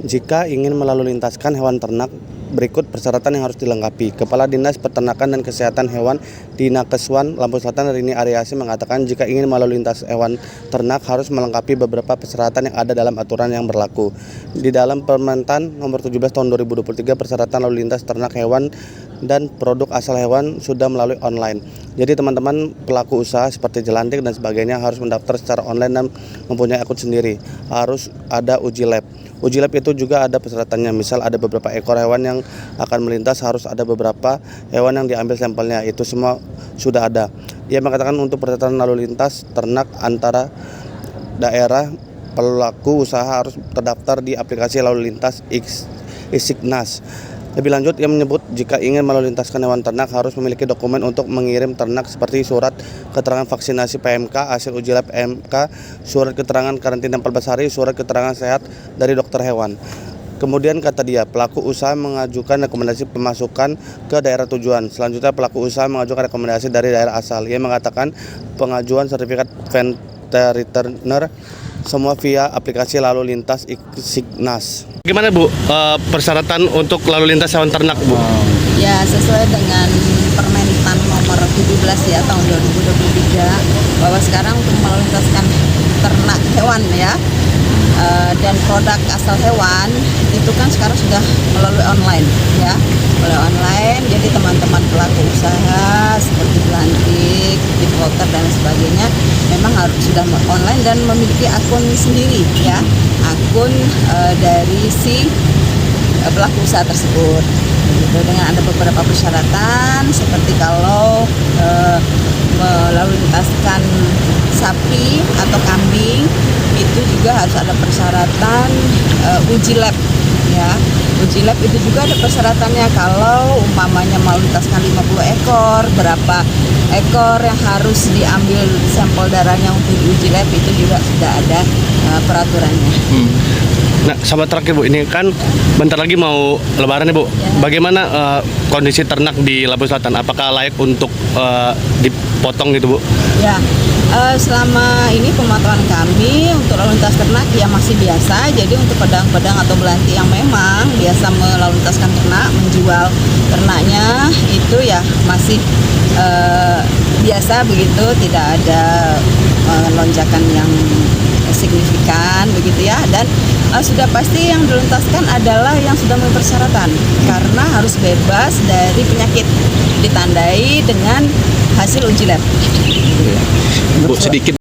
Jika ingin melalui lintaskan hewan ternak, berikut persyaratan yang harus dilengkapi. Kepala Dinas Peternakan dan Kesehatan Hewan di Nakeswan, Lampung Selatan, Rini Aryasi mengatakan jika ingin melalui lintas hewan ternak harus melengkapi beberapa persyaratan yang ada dalam aturan yang berlaku. Di dalam Permentan nomor 17 tahun 2023, persyaratan lalu lintas ternak hewan dan produk asal hewan sudah melalui online. Jadi teman-teman pelaku usaha seperti jelantik dan sebagainya harus mendaftar secara online dan mempunyai akun sendiri. Harus ada uji lab. Uji lab itu juga ada persyaratannya, misal ada beberapa ekor hewan yang akan melintas, harus ada beberapa hewan yang diambil sampelnya, itu semua sudah ada. Ia mengatakan untuk persyaratan lalu lintas ternak antara daerah, pelaku usaha harus terdaftar di aplikasi lalu lintas Isignas. Lebih lanjut, ia menyebut jika ingin melalui lintaskan hewan ternak harus memiliki dokumen untuk mengirim ternak seperti surat keterangan vaksinasi PMK, hasil uji lab PMK, surat keterangan karantina 14 hari, surat keterangan sehat dari dokter hewan. Kemudian kata dia, pelaku usaha mengajukan rekomendasi pemasukan ke daerah tujuan. Selanjutnya pelaku usaha mengajukan rekomendasi dari daerah asal. Ia mengatakan pengajuan sertifikat veteriner semua via aplikasi lalu lintas Isignas. Gimana Bu, persyaratan untuk lalu lintas hewan ternak Bu? Ya, sesuai dengan Permentan nomor 17 ya tahun 2023, bahwa sekarang untuk melintaskan ternak hewan ya dan produk asal hewan itu kan sekarang sudah melalui online ya, melalui online. Jadi teman-teman pelaku usaha seperti jelantik, importer dan sebagainya memang harus sudah online dan memiliki akun sendiri ya, akun dari si pelaku usaha tersebut. Gitu, dengan ada beberapa persyaratan seperti kalau melalui lintaskan sapi atau kambing itu juga harus ada persyaratan uji lab ya. Uji lab itu juga ada persyaratannya, kalau umpamanya mau lintaskan 50 ekor, berapa ekor yang harus diambil sampel darahnya untuk diuji lab, itu juga sudah ada peraturannya. Nah, sahabat terakhir Bu, ini kan bentar lagi mau lebaran ya Bu. Bagaimana kondisi ternak di Lampung Selatan? Apakah layak untuk dipotong gitu Bu? Ya, selama ini pemantauan kami untuk lalu lintas ternak ya masih biasa. Jadi untuk pedang-pedang atau belanti yang memang biasa melalu lintaskan ternak, menjual ternaknya itu ya masih biasa begitu, tidak ada lonjakan yang signifikan begitu ya. Dan sudah pasti yang diluntaskan adalah yang sudah memenuhi persyaratan, karena harus bebas dari penyakit, ditandai dengan hasil uji lab. Bu, sedikit